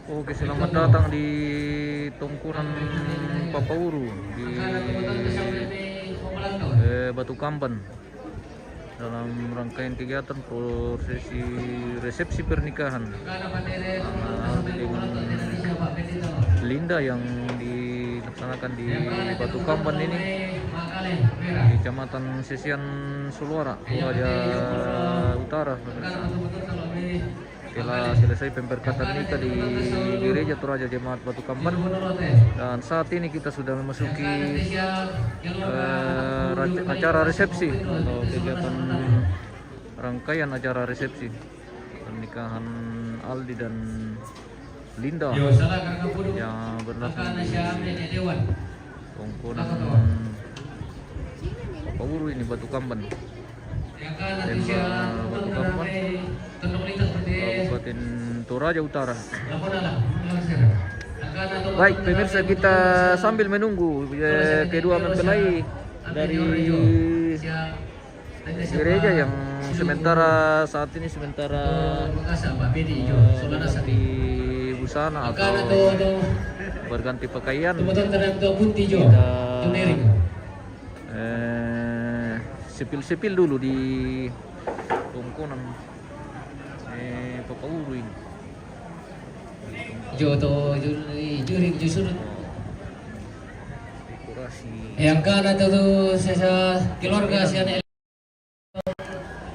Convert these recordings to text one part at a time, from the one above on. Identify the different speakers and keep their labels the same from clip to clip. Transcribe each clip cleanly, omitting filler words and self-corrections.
Speaker 1: Oke, selamat datang di Tongkunan Papauru di Batu Kamban dalam rangkaian kegiatan prosesi resepsi pernikahan dengan Linda yang dilaksanakan di Batu Kamban ini di Kecamatan Sesian Suluara, Toraja Utara. Setelah selesai pemberkatan nikah di Gereja Toraja Jemaat Batu Kamban, dan saat ini kita sudah memasuki acara resepsi atau kegiatan rangkaian acara resepsi pernikahan Aldi dan Linda yang berlangsung di Tongkunan Papauru ini, Batu Kamban, Batu Kamban, Kabupaten Toraja Utara. Baik pemirsa, kita sambil menunggu kedua mempelai dari gereja yang saat ini berganti busana atau berganti pakaian. Kita sipil dulu di Tongkunan Papauru ini. Dekorasi.
Speaker 2: Yang kana tuh sesa keluarga sian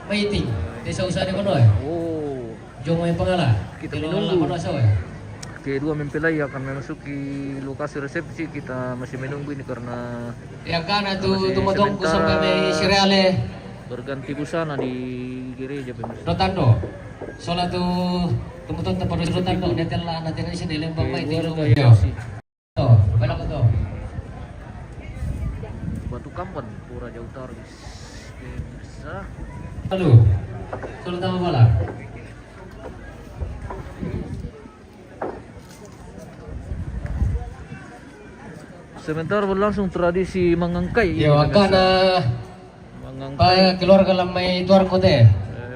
Speaker 2: meeting desa usaha di kono.
Speaker 1: Oh,
Speaker 2: Jom main pengala.
Speaker 1: Kita menunggu. Kedua mempelai akan memasuki lokasi resepsi. Kita masih menunggu ini karena
Speaker 2: Yang kana tuh tumotongku sampai sireale
Speaker 1: berganti busana di gereja pemirsa.
Speaker 2: Rotando. Soalnya tuh tumutong tempat Rotando netelah nanti di sini lembang mai di rumah. Tuh, balik tuh.
Speaker 1: Batu Kamban, Toraja Utara, guys. Pemirsa.
Speaker 2: Halo. Soalnya tamu bala.
Speaker 1: Sementara berlangsung tradisi mangangkai.
Speaker 2: Ya, karena
Speaker 1: mangangkai.
Speaker 2: Keluarga lamai tuar kote.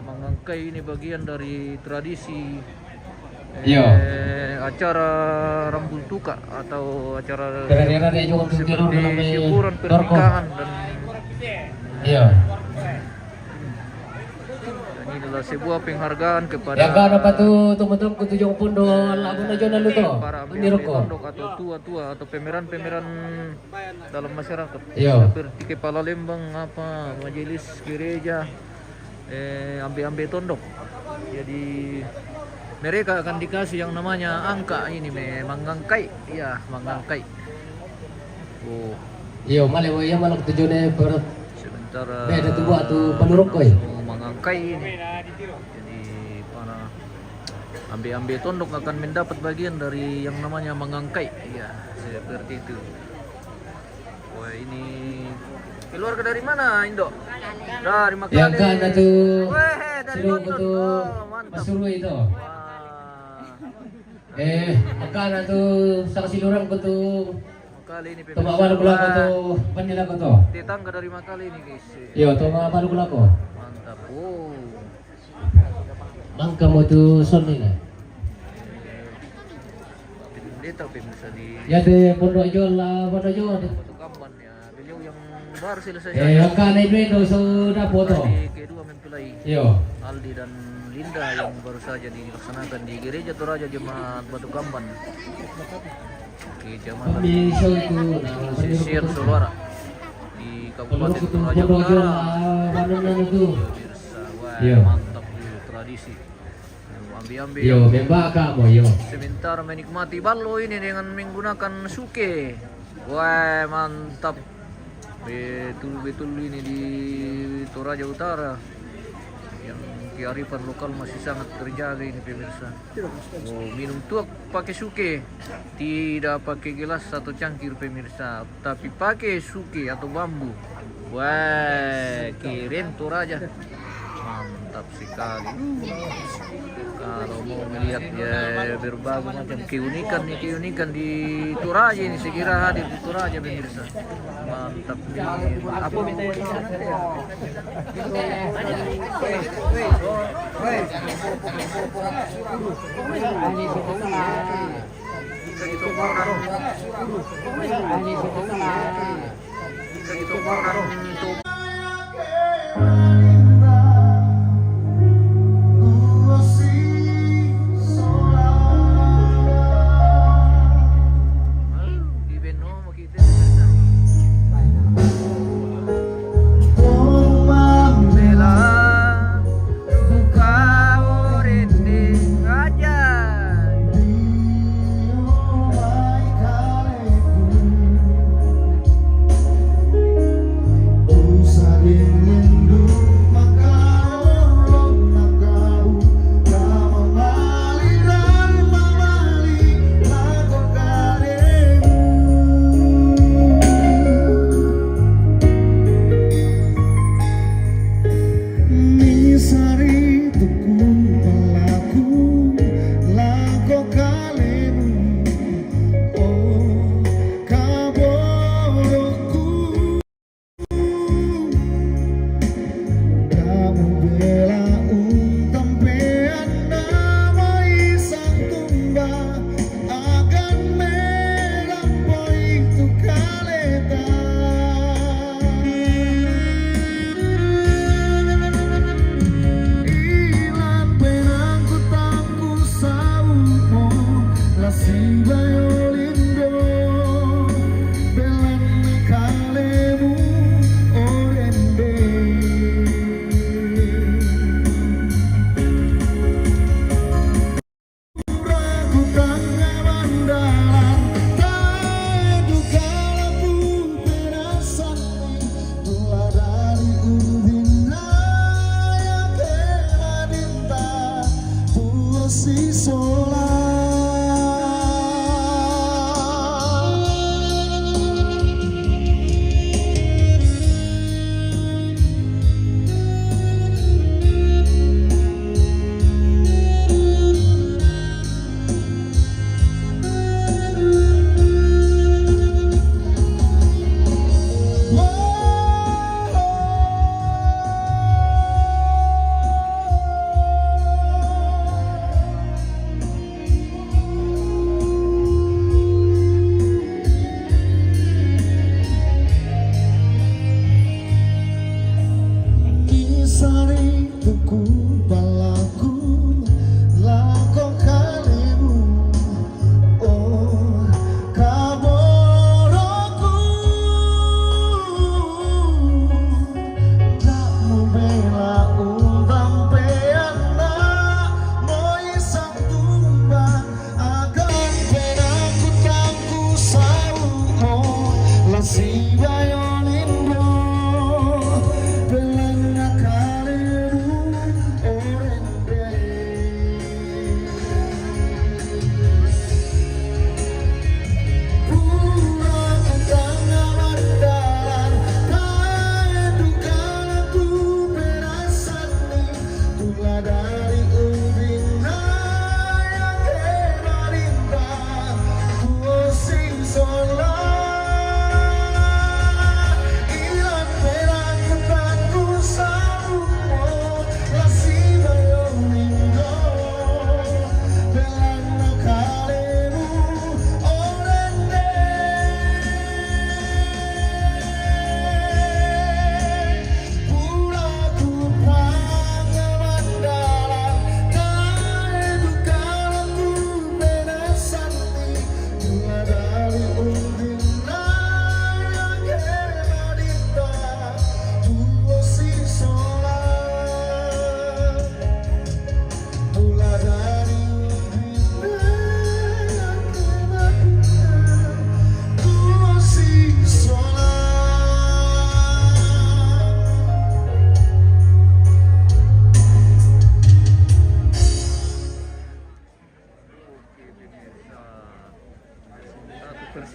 Speaker 1: Mangangkai ini bagian dari tradisi acara rambut tuka atau acara seperti syukuran pernikahan dan
Speaker 2: iya.
Speaker 1: Ini adalah sebuah penghargaan kepada
Speaker 2: yang kan apa tuh tumutong kutujong pundo lagu najo nalu to
Speaker 1: para pondok atau tua-tua atau pemeran-pemeran dalam masyarakat.
Speaker 2: Iya.
Speaker 1: Seperti kepala lembang, majelis gereja, ambe-ambe tondok. Jadi mereka akan dikasih yang namanya angka ini, mangangkai. Iya, mangangkai. Oh,
Speaker 2: iya male ya malak tujone per
Speaker 1: sementara
Speaker 2: beda tuh buat tuh penuruk koy.
Speaker 1: Mangangkai ini. Jadi para ambe-ambe tondok akan mendapat bagian dari yang namanya mangangkai. Iya, seperti itu. Wah, ini keluarga dari mana, Indo? Dari Makale.
Speaker 2: Yang kan tuh
Speaker 1: Weh, dari London. Oh, mantap.
Speaker 2: Masuru itu.
Speaker 1: Wah.
Speaker 2: Akana tuh saksi lurang ko tuh
Speaker 1: Makale ini
Speaker 2: tumawal ko lang ko tuh panila ko to.
Speaker 1: tetangga dari Makale ini, guys.
Speaker 2: Yo, tumawal ko lang ko.
Speaker 1: Mantap. Oh.
Speaker 2: Mangka mo tuh son ni na.
Speaker 1: Pendeta pemirsa di
Speaker 2: Ya de pondok jol lah pondok jol.
Speaker 1: Batu Kamban ya. Beliau yang baru selesai
Speaker 2: Akana itu sudah foto.
Speaker 1: dari kedua mempelai
Speaker 2: Yo.
Speaker 1: Aldi dan Linda yang baru saja dilaksanakan di Gereja Toraja Jemaat Batu Kamban, Kecamatan
Speaker 2: Bisa itu
Speaker 1: Sesian Suluara di Kabupaten Toraja
Speaker 2: pondok jol
Speaker 1: Utara.
Speaker 2: mana itu.
Speaker 1: Pemirsa, wah,
Speaker 2: Iya.
Speaker 1: mantap itu tradisi. Ambil-ambil.
Speaker 2: Yo, bembaka mo yo.
Speaker 1: Sebentar menikmati balo ini dengan menggunakan suke. Wah, mantap. Betul-betul ini di Toraja Utara. Yang kearifan lokal masih sangat terjaga ini pemirsa. Oh, minum tuak pakai suke. Tidak pakai gelas atau cangkir pemirsa, tapi pakai suke atau bambu. Wah, keren Toraja. Mantap sekali. Kalau mau melihat ya berbagai macam keunikan di Toraja ini, segera hadir di Toraja pemirsa. Mantap nih. Apa minta di sana?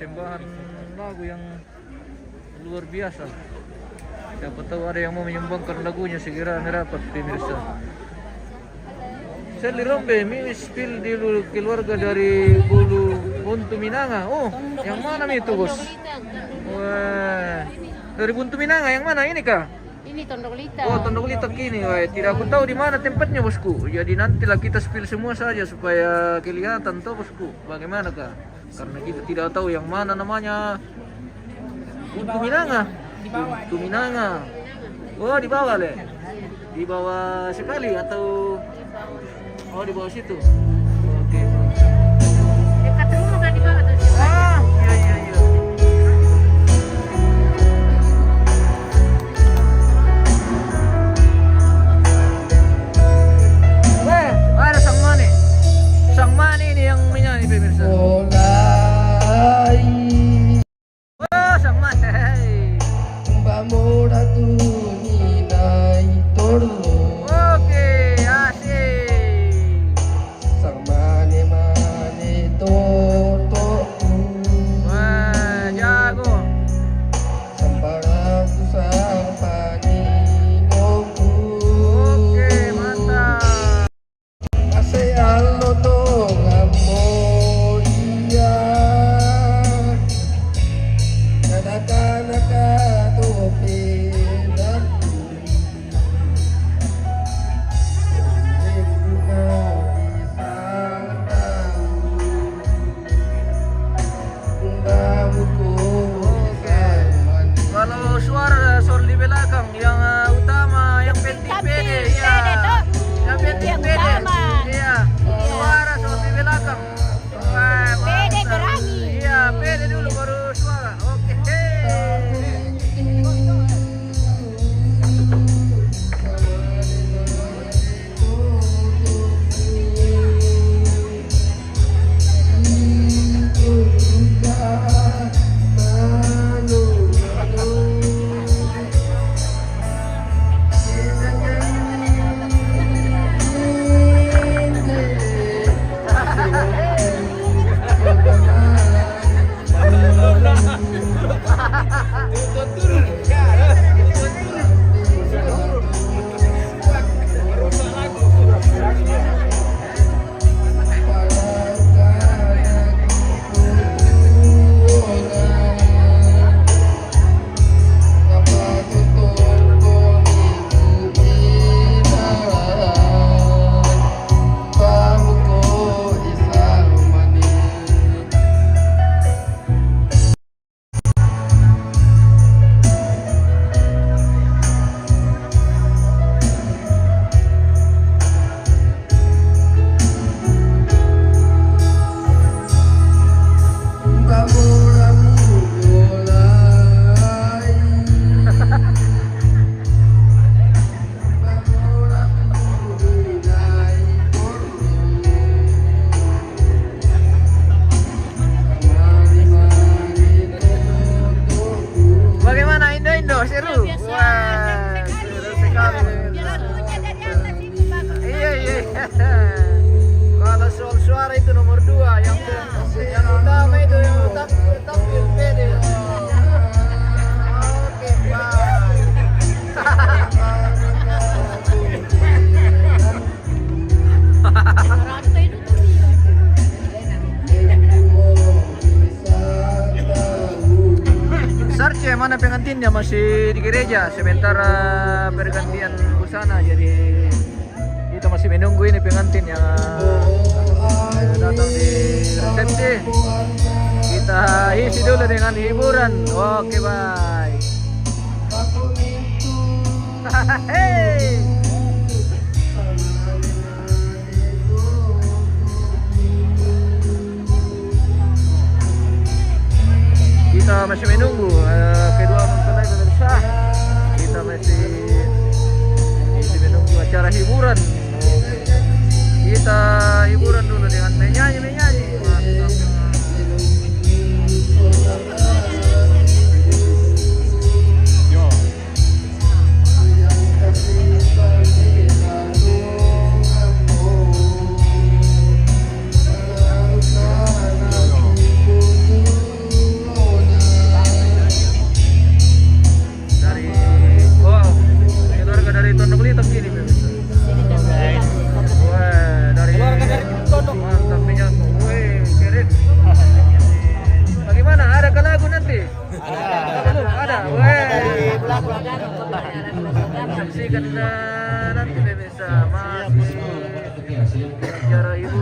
Speaker 1: persembahan lagu yang luar biasa. Siapa tahu ada yang mau menyumbangkan lagunya segera dapat pemirsa. Sally Rombe, spill dulu keluarga dari Bulu Buntu Minanga. Oh, yang mana itu bos? Wah, dari Buntu Minanga yang mana ini kah?
Speaker 3: Ini Tondok Lita.
Speaker 1: Oh, Tondok Litak ini. Wah, tidak aku tahu di mana tempatnya bosku. Jadi nantilah kita spill semua saja supaya kelihatan toh bosku. Bagaimana kah? Karena kita tidak tahu yang mana namanya. Buntu Minanga. Buntu Minanga. Oh, di bawah le. Di bawah sekali atau oh di bawah situ. Oke.
Speaker 3: Dekat rumah kan di bawah tuh.
Speaker 1: Ah, iya iya iya. Weh, ada Sang Mane. Sang Mane ini yang menyanyi pemirsa.
Speaker 4: Mulai
Speaker 1: Oh, Sang Mane.
Speaker 4: Bamura tunay toro
Speaker 1: Oke, asik.
Speaker 4: Sang mane-mane toto
Speaker 1: Wah, jago.
Speaker 4: Samparatu sang paningongku
Speaker 1: Oke, mantap.
Speaker 4: Ase allo tong amoya Kadaka-naka topedaku Rindu na isang taon Bago ko isang mani
Speaker 1: Kalau suara sor di belakang yang utama yang penting pede ya. Yang penting
Speaker 3: Yang
Speaker 1: pede.
Speaker 3: utama.
Speaker 1: Iya. Suara sor di belakang. Wah,
Speaker 3: Pede
Speaker 1: mantap.
Speaker 3: berani.
Speaker 1: Iya, pede dulu baru suara. Oke. Bagaimana Indo? Seru? Wah, seru sekali. Iya, iya. Kalau soal suara itu nomor 2, yang utama itu yang tampil pede. Oke, bye. Sarce, mana pengantinnya masih di gereja sementara pergantian busana, jadi kita masih menunggu ini pengantin yang datang di resepsi. Kita isi dulu dengan hiburan. Oke, bye. Hey. Kita masih menunggu kedua mempelai pemirsa. Kita masih menunggu acara hiburan. Kita hiburan dulu dengan menyanyi. Mantap.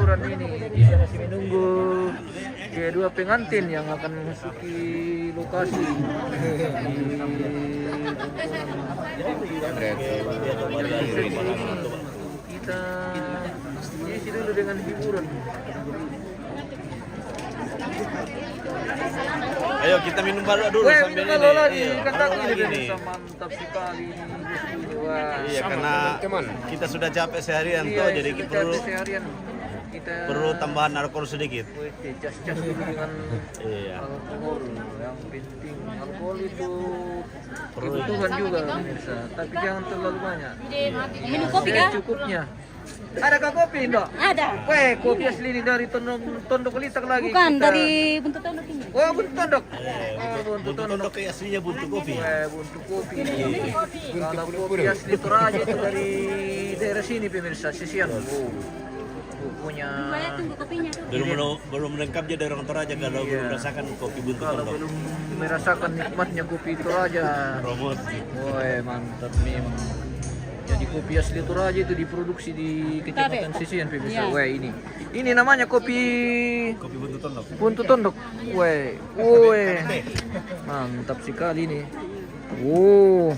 Speaker 1: hiburan ini. Kita masih menunggu kedua pengantin yang akan memasuki lokasi kita isi dulu dengan hiburan.
Speaker 5: Ayo kita minum baru dulu
Speaker 1: Weh,
Speaker 5: sambil
Speaker 1: minum
Speaker 5: ini.
Speaker 1: baru lagi,
Speaker 5: Iya,
Speaker 1: kan
Speaker 5: baru
Speaker 1: tadi
Speaker 5: lagi
Speaker 1: ini
Speaker 5: nih.
Speaker 1: mantap sekali ini. Wah,
Speaker 5: Iya karena kita sudah capek seharian
Speaker 1: iya,
Speaker 5: tuh, jadi
Speaker 1: sudah
Speaker 5: kita perlu
Speaker 1: capek seharian. Kita
Speaker 5: tambahan alkohol sedikit.
Speaker 1: cas dulu dengan
Speaker 5: Iya.
Speaker 1: alkohol. Yang penting alkohol itu kebutuhan juga pemirsa, tapi jangan terlalu banyak.
Speaker 3: Minum kopi kah?
Speaker 1: Cukupnya. Adakah kopi, Ndok?
Speaker 3: Ada.
Speaker 1: Weh, kopi asli ini dari Tondok Litak lagi.
Speaker 3: Bukan,
Speaker 1: kita.
Speaker 3: dari Buntut Tondok ini.
Speaker 1: Oh, Buntu Tondok.
Speaker 5: Buntu tondok kayak aslinya buntu kopi.
Speaker 1: Buntu kopi. Kalau kopi asli Toraja itu dari daerah sini pemirsa, Sisian. Punya
Speaker 3: Tunggu kopinya.
Speaker 5: Belum lengkapnya dari orang Toraja kalau belum merasakan kopi buntu
Speaker 1: kalau
Speaker 5: tondok.
Speaker 1: belum merasakan nikmatnya kopi Toraja.
Speaker 5: Promosi.
Speaker 1: Woi, mantap memang. Jadi kopi asli Toraja itu diproduksi di Kecamatan Sisian pemirsa.
Speaker 3: Iya.
Speaker 1: Woi, ini namanya kopi
Speaker 5: Kopi buntu tondok.
Speaker 1: Buntu Tondok. Woi, mantap sekali nih. Wow,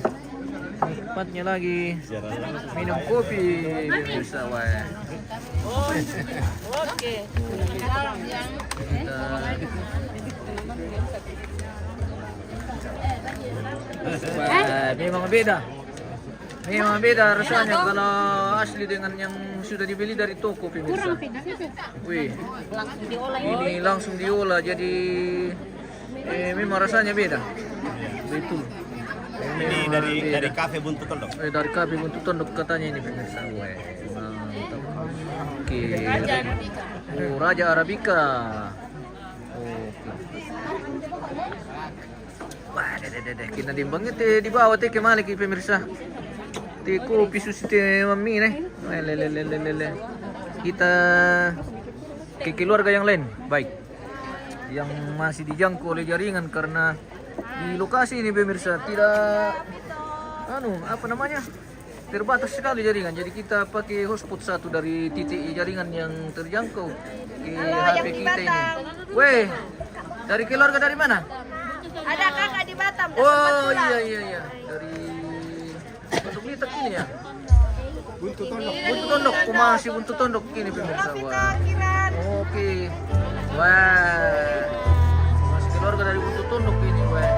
Speaker 1: nikmatnya lagi minum kopi pemirsa. Woi.
Speaker 3: Oke.
Speaker 1: Memang beda. Memang beda rasanya kalau asli dengan yang sudah dibeli dari toko pemirsa. Wih,
Speaker 3: Langsung diolah ini.
Speaker 1: ini langsung diolah jadi memang rasanya beda. Betul.
Speaker 5: Ini dari kafe buntu tondok.
Speaker 1: Dari kafe Buntu Tondok katanya ini pemirsa. Wih, mantap. Oke. Oh, Raja Arabica. Oke. Wah, deh. Kita dimbangnya di bawah teh kemana pemirsa? Teh kopi susu teh mami nih. Lele. Kita ke keluarga yang lain, baik. Yang masih dijangkau oleh jaringan karena di lokasi ini pemirsa tidak terbatas sekali jaringan. Jadi kita pakai hotspot satu dari titik jaringan yang terjangkau ke HP kita ini. Weh, dari keluarga dari mana?
Speaker 3: Ada kakak di Batam.
Speaker 1: Oh iya. Dari Tondok Litak ini ya. Buntu Tondok, masih Buntu Tondok ini pemirsa. Wah. Oke. Wah. Masih keluarga dari Buntu Tondok ini, wah.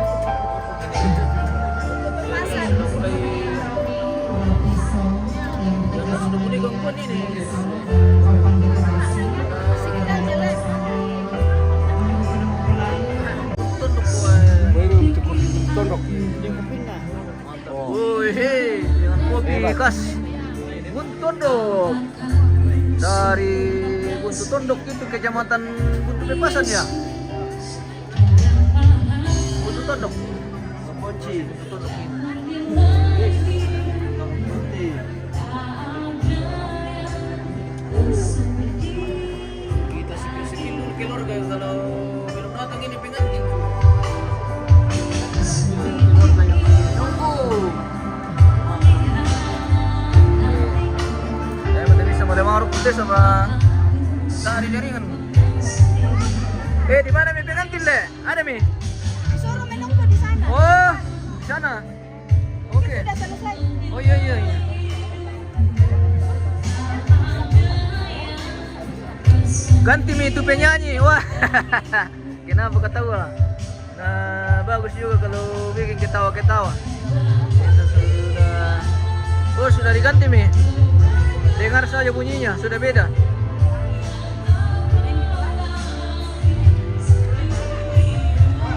Speaker 1: Sudah mulai sudah mulai gangguan ini.
Speaker 4: Tondok.
Speaker 1: Wih, dengan kopi khas Buntu Tondok. Dari Buntu Tondok itu kecamatan Buntu Bepasan ya. Buntu Tondok. Buntu Tondok ini. Kita sikil keluarga kalau belum datang ini pengantin. Keluarga yang nunggu. Saya masih bisa melemar putih sama dari jaringan. Di mana mi pengantin le? Ada mi?
Speaker 3: Disuruh menunggu di sana.
Speaker 1: Oh, di sana. Oke.
Speaker 3: Sudah selesai.
Speaker 1: Oh iya. Ganti mi itu penyanyi. Wah. Kenapa ketawa? Nah, bagus juga kalau bikin ketawa-ketawa. Sudah diganti mi. Dengar saja bunyinya, sudah beda.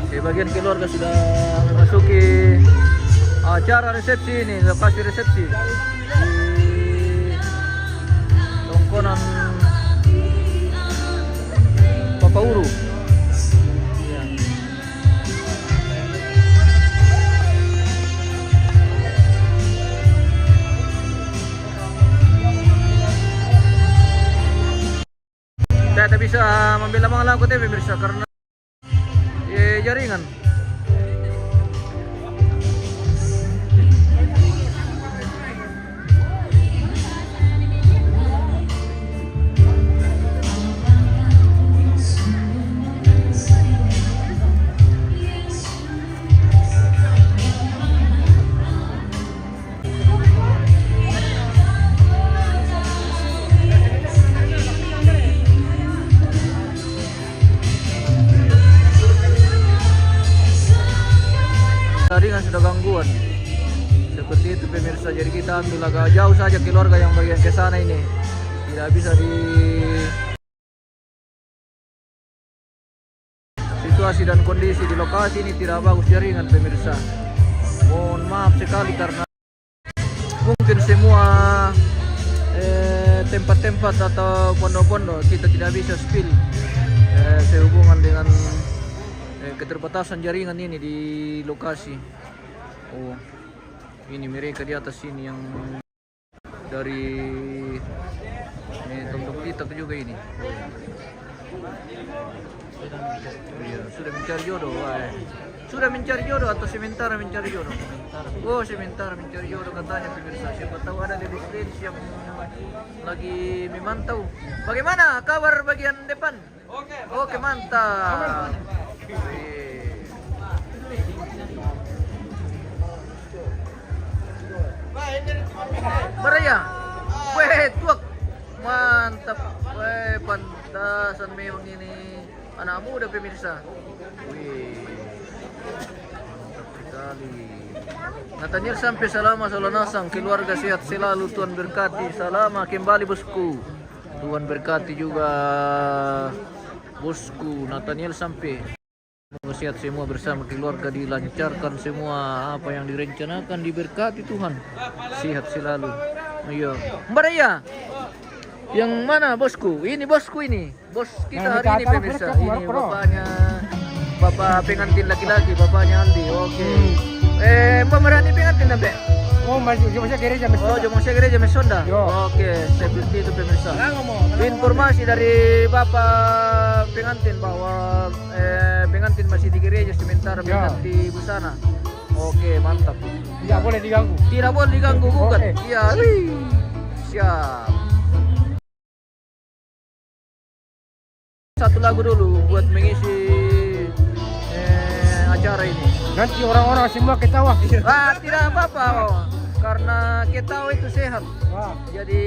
Speaker 1: Sebagian keluarga sudah memasuki acara resepsi ini, lokasi resepsi di Tongkonan Papauru. Saya tak bisa membela mga lagu TV pemirsa karena jaringan. agak jauh saja keluarga yang bagian ke sana ini. Tidak bisa di situasi dan kondisi di lokasi ini tidak bagus jaringan pemirsa. Mohon maaf sekali karena mungkin semua tempat-tempat atau pondok-pondok kita tidak bisa spill sehubungan dengan keterbatasan jaringan ini di lokasi. Oh, ini mereka di atas sini yang dari tonton kita juga ini. Iya, sudah mencari jodoh. Sudah mencari jodoh atau sementara mencari jodoh? Oh, sementara mencari jodoh katanya pemirsa. Siapa tahu ada di ladies yang lagi memantau. Bagaimana kabar bagian depan? Oke, mantap. Beraya. Weh, tuak. Mantap. Weh, pantasan memang ini anak muda pemirsa. Wih. Mantap sekali. Nathaniel sampai selama Solanasang, keluarga sehat selalu, Tuhan berkati. Selama kembali bosku. Tuhan berkati juga bosku Nathaniel sampai. Semoga sehat semua bersama keluarga, dilancarkan semua apa yang direncanakan, diberkati Tuhan. Sehat selalu. Iya. Mbak Raya. Yang mana bosku? Ini bosku ini. Bos kita hari ini pemirsa. Ini bapaknya. Bapak pengantin laki-laki, bapaknya Aldi. Oke. Mbak Merani pengantin sampai?
Speaker 6: Oh, masih gereja Mesonda.
Speaker 1: Oh, Jomongsia gereja Mesonda. Oke, seperti itu pemirsa. Informasi dari Bapak pengantin bahwa pengantin masih di gereja sementara mengganti busana. Oke, mantap.
Speaker 6: Tidak boleh diganggu.
Speaker 1: Tidak boleh diganggu gugat. Iya, siap. Satu lagu dulu buat mengisi acara ini.
Speaker 6: Nanti orang-orang semua ketawa.
Speaker 1: Tidak apa-apa, karena ketawa itu sehat. Jadi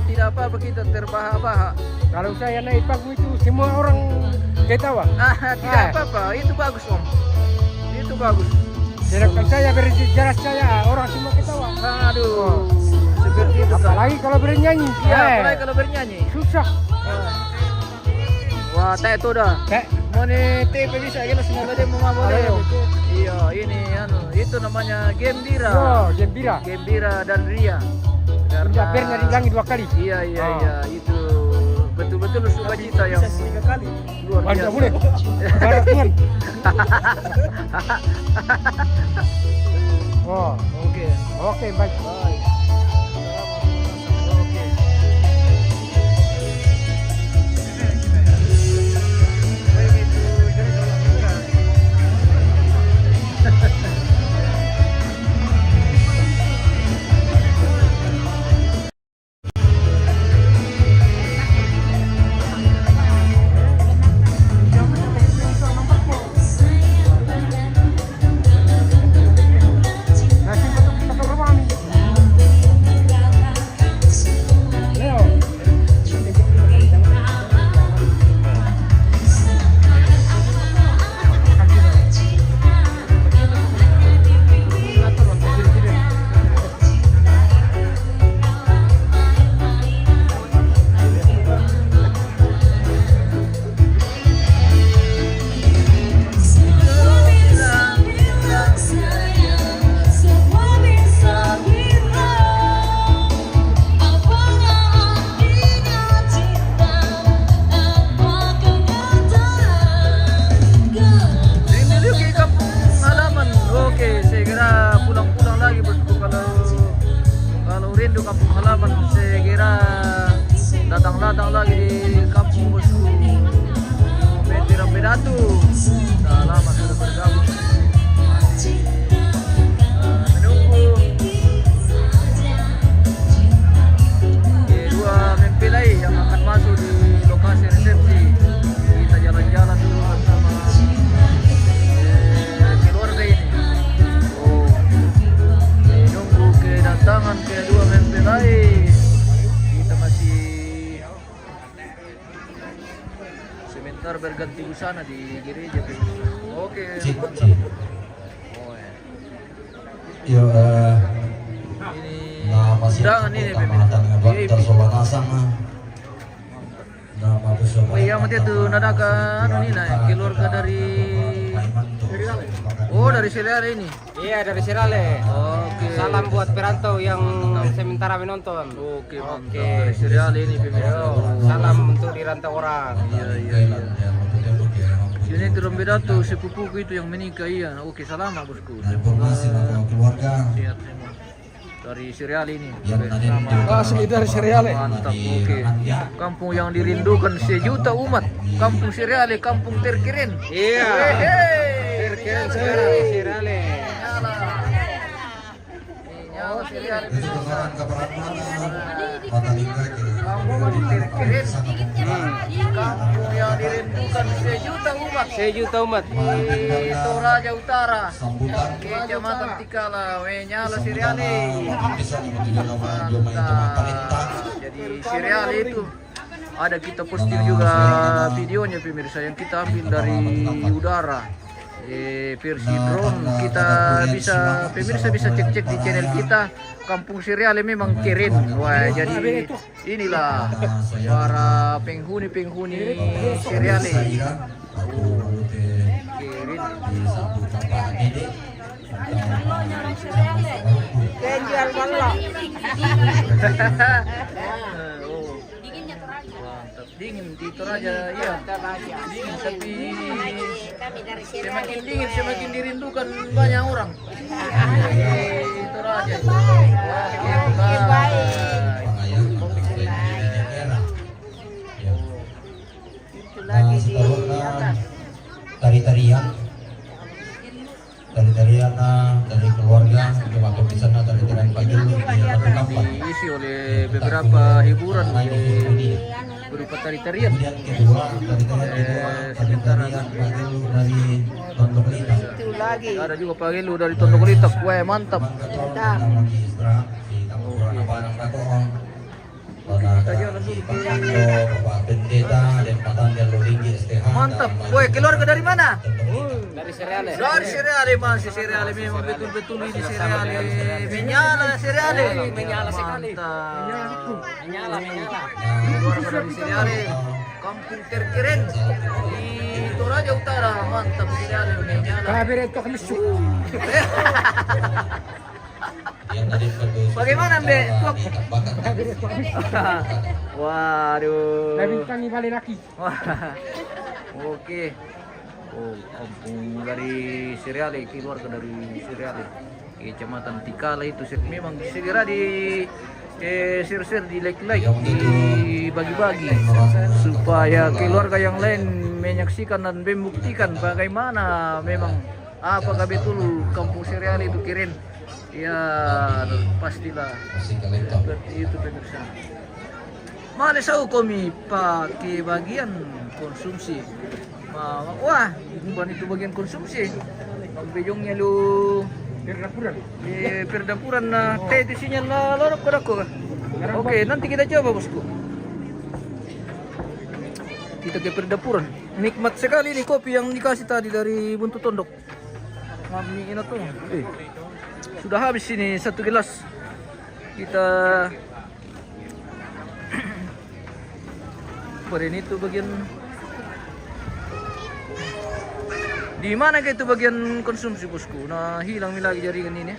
Speaker 1: tidak apa-apa kita terbahak-bahak.
Speaker 6: Kalau saya naik panggung itu semua orang ketawa.
Speaker 1: Tidak apa-apa, itu bagus Om. Itu bagus.
Speaker 6: Sedangkan saya berjarak saya orang semua ketawa.
Speaker 1: Aduh, seperti itu kan.
Speaker 6: Apalagi kalau bernyanyi.
Speaker 1: Iya, apalagi kalau bernyanyi.
Speaker 6: Susah.
Speaker 1: Wah, teh itu dah. Mau nih TP bisa kita semoga dia mau boleh. Iya, ini itu namanya Gembira.
Speaker 6: Oh, Gembira.
Speaker 1: Gembira dan Ria.
Speaker 6: Karena pernah diulangi 2 kali.
Speaker 1: Iya, itu betul-betul sukacita yang 3 kali. Luar biasa.
Speaker 6: Boleh. Barat Tuhan. Oh,
Speaker 1: oke.
Speaker 6: Oke, baik.
Speaker 1: Baik. Kampung halaman, segera datang lagi di kampung bosku. Betira Bedatu, sudah lama sudah bergabung. Menunggu kedua mempelai yang akan masuk di lokasi resepsi. Kita jalan-jalan dulu bersama keluarga ini. Oh, menunggu kedatangan kedua mempelai. Kita masih sebentar berganti busana di gereja. Oke, mantap. Oh, ya.
Speaker 7: Yo,
Speaker 1: Ini Jangan ini, oh iya, mati tuh nadaka anu nih nah, keluarga dari dari Sirale ini.
Speaker 6: Iya, dari Sirale.
Speaker 1: Oke.
Speaker 6: Salam buat perantau yang sementara menonton.
Speaker 1: Oke, mantap. Dari Sirale ini pemirsa.
Speaker 6: Salam untuk di rantau orang.
Speaker 1: Iya. Sini turun beda tuh sepupuku itu yang menikah iya. Oke, selamat bosku.
Speaker 4: Informasi untuk keluarga
Speaker 1: Siap semua. Dari Sirale ini.
Speaker 6: Asli dari Sirale.
Speaker 1: Mantap, oke. Kampung yang dirindukan sejuta umat. Kampung Sirale, kampung terkeren.
Speaker 6: Iya. Terkeren sekarang di Sirale.
Speaker 1: Nyala Sirale.
Speaker 4: dari Kelurahan Kaparapatan Matalingga
Speaker 1: Kampung terkeren. Kampung yang dirindukan sejuta umat.
Speaker 6: Sejuta umat.
Speaker 1: Di Toraja Utara.
Speaker 4: sambutan
Speaker 1: Kecamatan Tikala, Nyala Sirale.
Speaker 4: bisa menuju nama Palintang.
Speaker 1: Jadi Sirale itu ada kita posting juga videonya pemirsa yang kita ambil dari udara. Versi drone kita pemirsa bisa cek di channel kita. Kampung Sirale memang keren. Wah, jadi inilah para penghuni Sirale.
Speaker 6: Kenjal bala.
Speaker 3: Dinginnya Toraja.
Speaker 1: Mantap. Dingin di Toraja, ya. Dingin tapi
Speaker 3: Kami dari
Speaker 1: semakin dingin semakin dirindukan banyak orang. Di Toraja. Oke, baik.
Speaker 4: Tari-tarian dari keluarga cuma di sana tari-tarian pagi di satu kampung.
Speaker 1: Diisi oleh beberapa hiburan berupa tari-tarian.
Speaker 4: Kemudian kedua tari-tarian pagi dari Tondok Lita.
Speaker 1: Ada juga Pagelu dari Tondok Litak. Wah, mantap.
Speaker 4: Lagi istirahat di kampung Ranapang Kakoong. Bapak Pendeta dan Matangga Lolinggi STH.
Speaker 1: Mantap. Woi, keluarga dari mana?
Speaker 6: Dari Sirale.
Speaker 1: Dari Sirale, masih Sirale memang betul-betul ini Sirale. Menyala Sirale.
Speaker 6: Menyala sekali.
Speaker 1: Mantap.
Speaker 6: Menyala.
Speaker 1: Keluarga dari Sirale, kampung terkeren di Toraja Utara. Mantap Sirale menyala.
Speaker 6: Kabir itu kemesu.
Speaker 4: Yang tadi
Speaker 1: Bagaimana, Mbak?
Speaker 4: Bakat.
Speaker 1: Waduh.
Speaker 6: Dari kami balik lagi.
Speaker 1: Wah. Oke. Oh, kampung dari Sirale, keluarga dari Sirale. Kecamatan Tikala itu memang segera di share di like dibagi-bagi supaya keluarga yang lain menyaksikan dan membuktikan bagaimana memang apakah betul kampung Sirale itu keren. Ya, pastilah. Seperti itu pemirsa. Mana tahu kami pakai bagian konsumsi. Wah, bukan itu bagian konsumsi. Bejongnya lu perdapuran nah teh di sini lah lorok kodako. Oke, nanti kita coba bosku. Kita ke perdapuran. Nikmat sekali nih kopi yang dikasih tadi dari Buntut Tondok. Mami enak tuh. Sudah habis ini satu gelas. Kita ini tuh bagian di mana itu bagian konsumsi bosku. Nah, hilang lagi jaringan ini.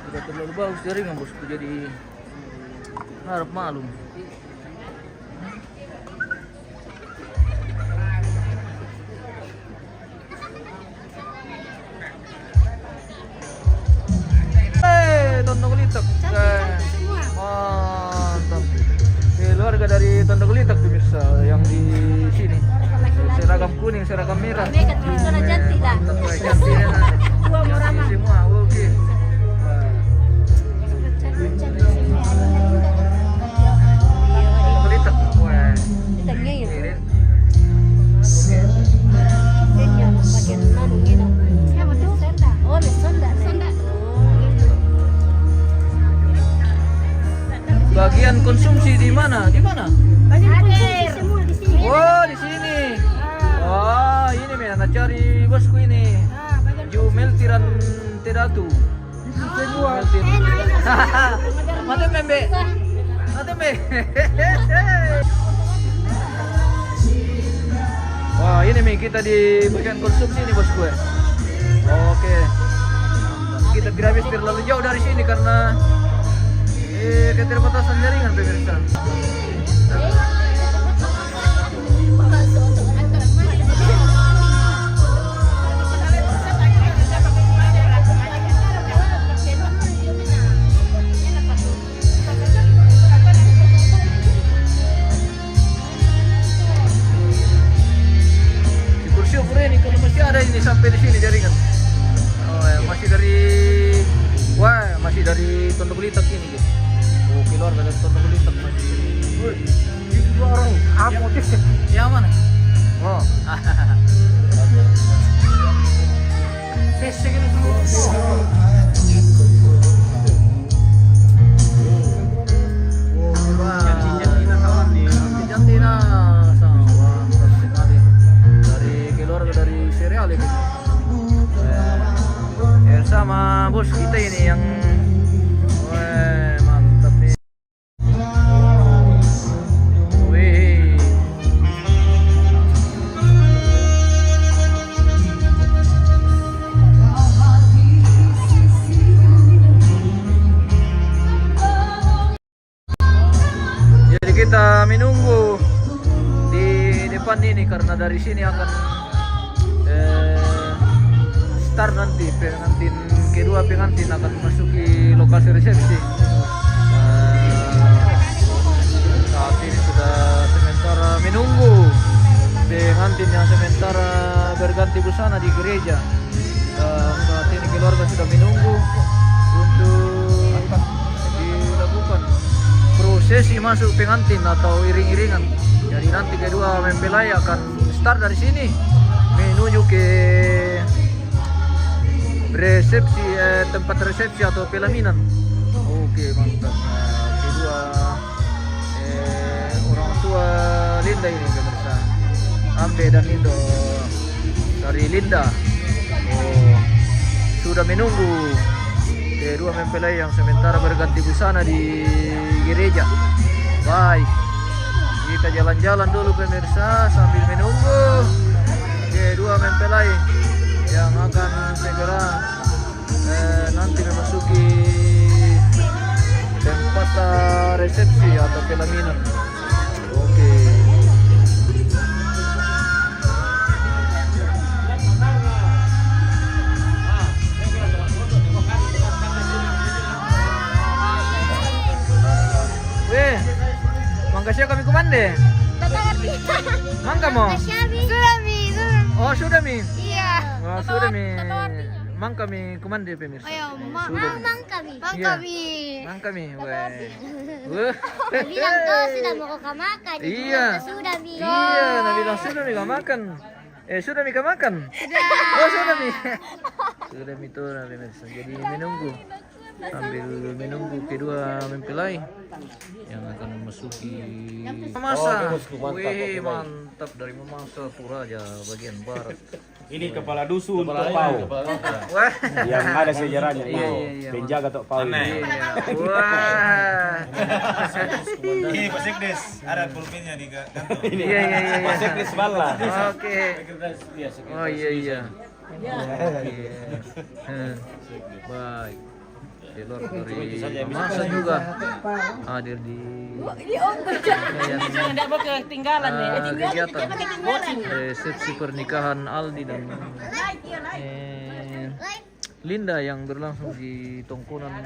Speaker 1: Sudah terlalu bagus jaringan bosku, jadi harap maklum. Tondok Litak. Mantap. Keluarga dari Tondok Litak pemirsa yang di sini. Seragam kuning, seragam merah.
Speaker 3: Mereka tuh zona cantik dah.
Speaker 1: Cantik ya.
Speaker 3: Tua murama.
Speaker 1: Semua oke. Tondok Litak. Wah.
Speaker 3: Kita ngeyel.
Speaker 1: Keren.
Speaker 3: Dia bagian nanu gitu. Ya betul. Sonda. Oh, sonda. Sonda.
Speaker 1: Bagian konsumsi di mana? Di mana?
Speaker 3: Bagian konsumsi semua di sini.
Speaker 1: Oh, di sini. Wah, ini men, anak cari aliran Tedatu.
Speaker 6: Semua.
Speaker 1: Mati membe. Mati membe. Wah, ini Mi, kita di bagian konsumsi nih bosku ya. Oke. Kita tidak habis terlalu jauh dari sini karena keterbatasan jaringan pemirsa. Syukur ini kalau masih ada ini sampai di sini jaringan. Oh ya, masih dari Tondok Litak ini gitu. Oh, keluar dari Tondok Litak masih.
Speaker 6: Woi, itu orang apa sih?
Speaker 1: Yang mana? Oh.
Speaker 6: Sesek ini dulu.
Speaker 1: Jantina sama sekali dari keluarga dari serial ini. Sama bos kita ini yang mantap nih. Wih. Jadi kita menunggu di depan ini karena dari sini akan start nanti pengantin kedua pengantin akan memasuki lokasi resepsi. Saat ini sudah sementara menunggu pengantin yang sementara berganti busana di gereja. Saat ini keluarga sudah menunggu untuk dilakukan prosesi masuk pengantin atau iring-iringan. Jadi nanti kedua mempelai akan start dari sini menuju ke resepsi tempat resepsi atau pelaminan. Oke, mantap. Nah, kedua orang tua Linda ini pemirsa, Ambe dan Lindo dari Linda. Oh, sudah menunggu kedua mempelai yang sementara berganti busana di gereja. Baik, kita jalan-jalan dulu pemirsa sambil menunggu kedua mempelai yang akan segera nanti memasuki tempat resepsi atau pelaminan. Oke. Weh, mangga siya kami kumande. Mangga mo?
Speaker 3: Sudah Mi.
Speaker 1: Oh, sudah Mi.
Speaker 3: Iya.
Speaker 1: Oh, sudah Mi. Mang kami kumande pemirsa. Sudah Mi.
Speaker 3: Mang kami.
Speaker 1: Mang kami. Weh.
Speaker 3: Bilang kau sudah mau kau makan.
Speaker 1: Iya.
Speaker 3: Sudah Mi.
Speaker 1: Iya, nabilang sudah Mi makan. Sudah Mi makan. Oh, sudah Mi. Sudah Mi tuh pemirsa. Jadi menunggu sambil menunggu kedua mempelai yang akan memasuki masa. Wih, mantap dari Mamasa Toraja bagian barat.
Speaker 5: Ini kepala dusun Tok Pau.
Speaker 1: Wah,
Speaker 5: Yang ada sejarahnya
Speaker 1: Iya,
Speaker 5: itu.
Speaker 1: iya.
Speaker 5: Penjaga Tok Pau.
Speaker 1: iya. Wah.
Speaker 7: Ini Pak Sekdes, ada pulpennya di kantor.
Speaker 1: Iya.
Speaker 5: Pak Sekdes Bala.
Speaker 1: Oke. Oh iya. Baik. Keluar dari masa juga hadir di ketinggalan kegiatan resepsi pernikahan Aldi dan Linda yang berlangsung di Tongkonan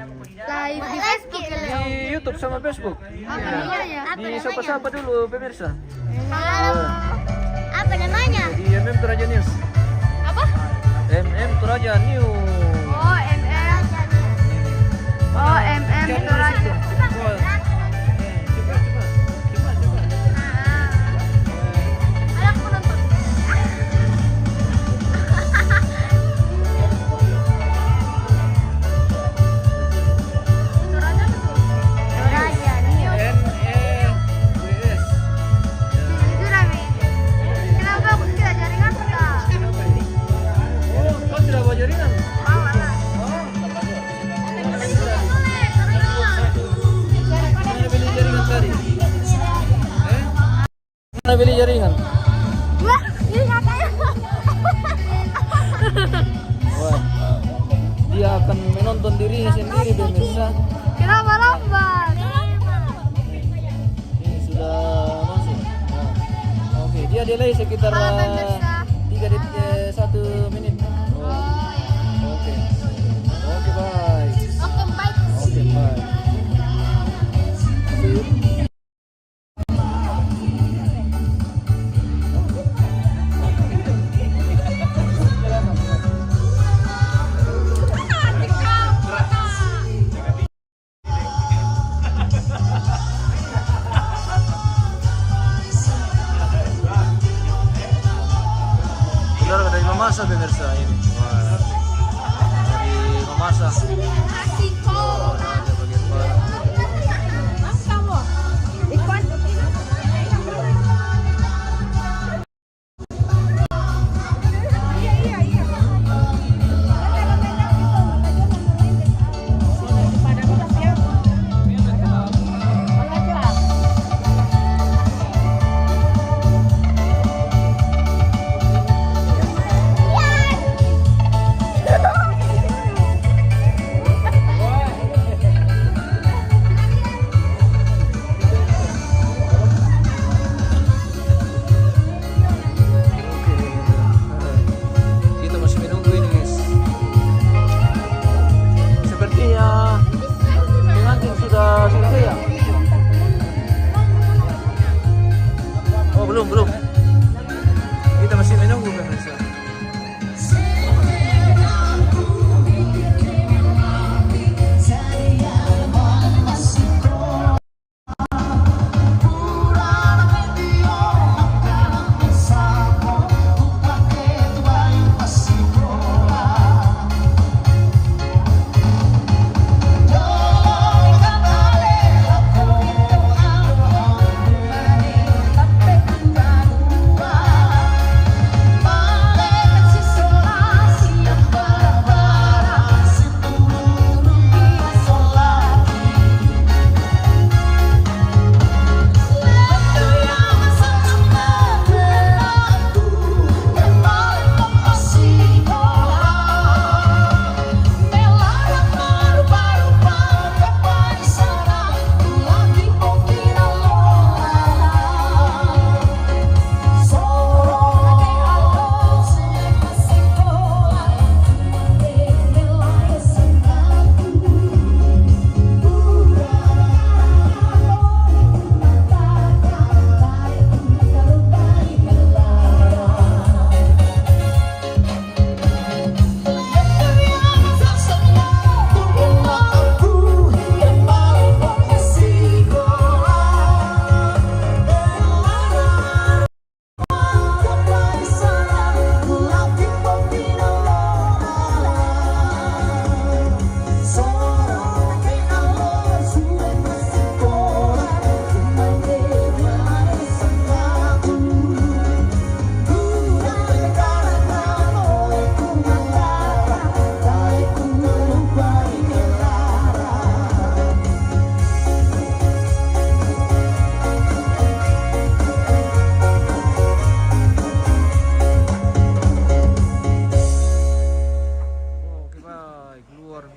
Speaker 3: Live di Facebook ya.
Speaker 1: di YouTube sama Facebook. Di sapa-sapa dulu pemirsa.
Speaker 3: Apa namanya?
Speaker 1: Di MM Toraja News.
Speaker 3: Apa?
Speaker 1: MM Toraja News.
Speaker 3: Oh, MM Toraja. Aku nonton. Toraja nih.
Speaker 1: NEWS.
Speaker 3: Sudah Mi. Kenapa aku tidak jaringan enggak?
Speaker 1: Oh, kau tidak bawa jaringan?
Speaker 3: Mau
Speaker 1: beli jaringan?
Speaker 3: Wah, ini katanya.
Speaker 1: Wah, dia akan menonton dirinya sendiri pemirsa.
Speaker 3: Kenapa lambat?
Speaker 1: Ini sudah masuk. Nah, oke, dia delay sekitar
Speaker 3: Halo, pemirsa.
Speaker 1: 3 detik 1 menit. Oh, oke. Oke, bye.
Speaker 3: Oke, baik.
Speaker 1: Oke, bye. Saudara dari memasak pemirsa ini. Wah. Dari memasak. Oh, ada bagian barang. Kita masih menunggu ini guys. Sepertinya pengantin sudah selesai ya? Oh belum. Kita masih menunggu pemirsa.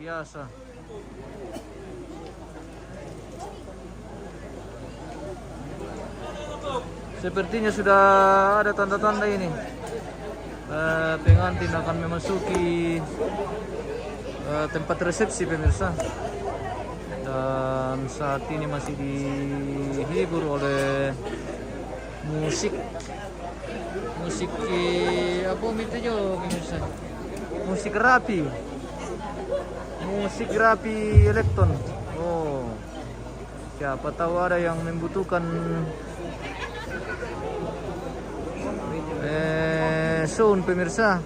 Speaker 1: biasa. Sepertinya sudah ada tanda-tanda ini. Pengantin akan memasuki tempat resepsi, pemirsa. Dan saat ini masih dihibur oleh musik apa itu jo, pemirsa? Musik rapi elektron. Oh, siapa tahu ada yang membutuhkan sound, pemirsa,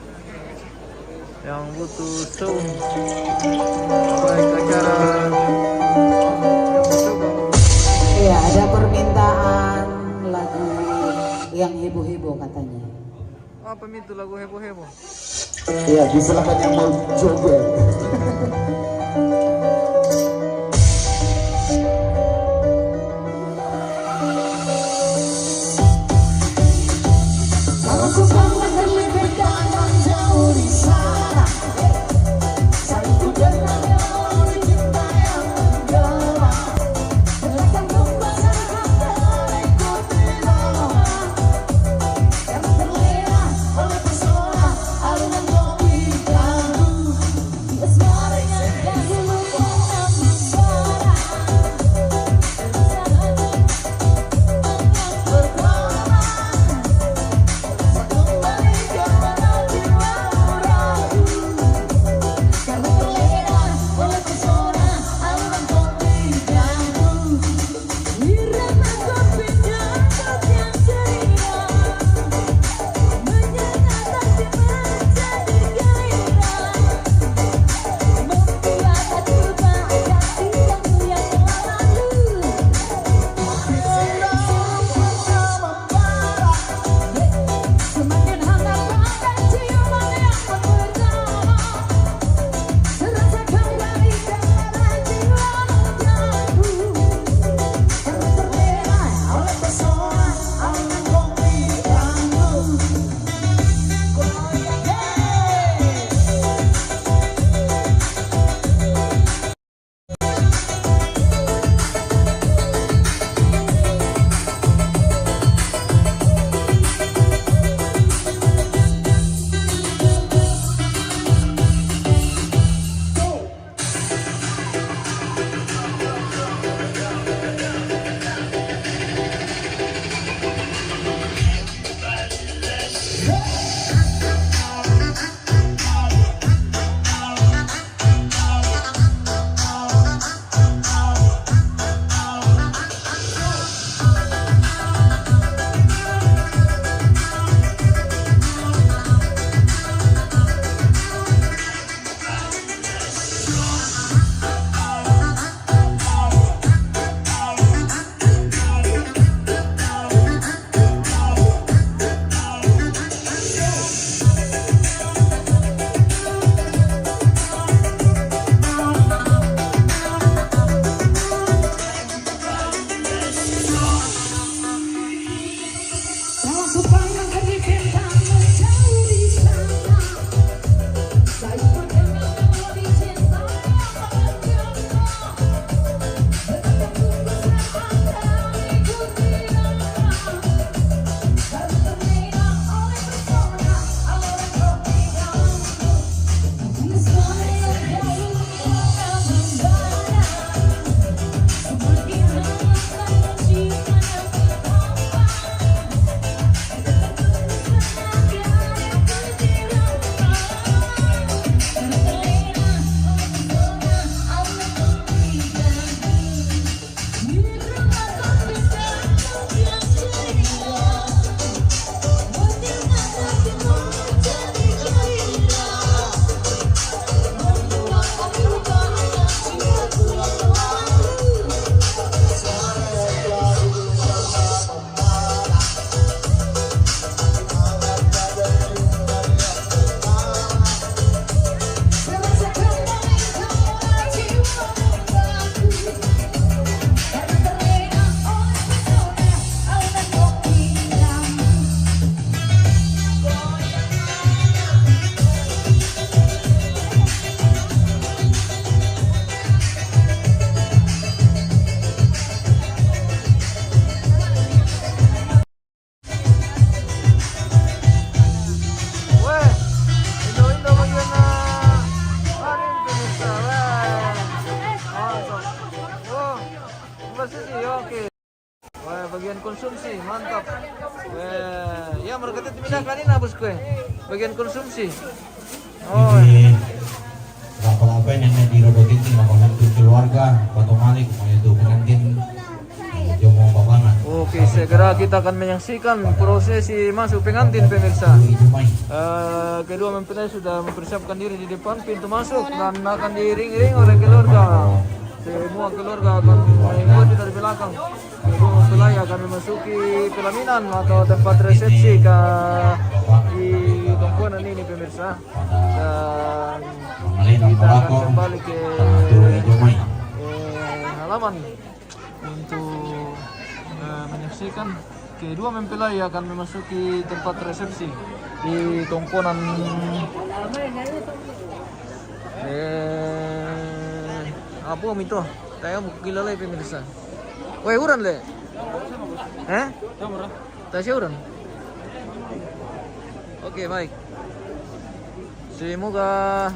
Speaker 1: yang butuh sound baik acara.
Speaker 8: Iya, ada permintaan lagu yang heboh-heboh katanya.
Speaker 1: Apa itu lagu heboh-heboh?
Speaker 8: Iya, diserahkan yang mau coba.
Speaker 1: konsumsi, mantap. Ya mereka itu pindahkan ini bosku. Bagian konsumsi. Oh,
Speaker 4: Ini berapa yang di robotin di makanan keluarga Batu Malik mau itu pengantin Jomo Babangan.
Speaker 1: oke, segera kita akan menyaksikan prosesi masuk pengantin pemirsa. Kedua mempelai sudah mempersiapkan diri di depan pintu masuk dan akan diiring-iring oleh keluarga. Semua keluarga akan mengikuti dari belakang. Kedua mempelai akan memasuki pelaminan atau tempat resepsi di komponen ini pemirsa. Dan kita akan kembali ke halaman untuk menyaksikan kedua mempelai akan memasuki tempat resepsi di komponen apa om itu? Tayo mo kilala pemirsa. Weh uran le? Tasya uran? Oke baik. Semoga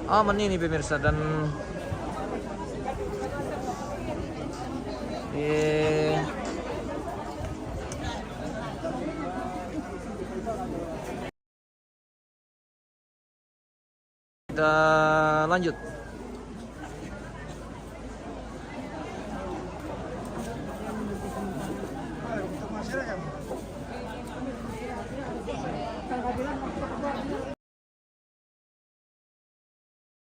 Speaker 1: aman ini pemirsa dan kita lanjut.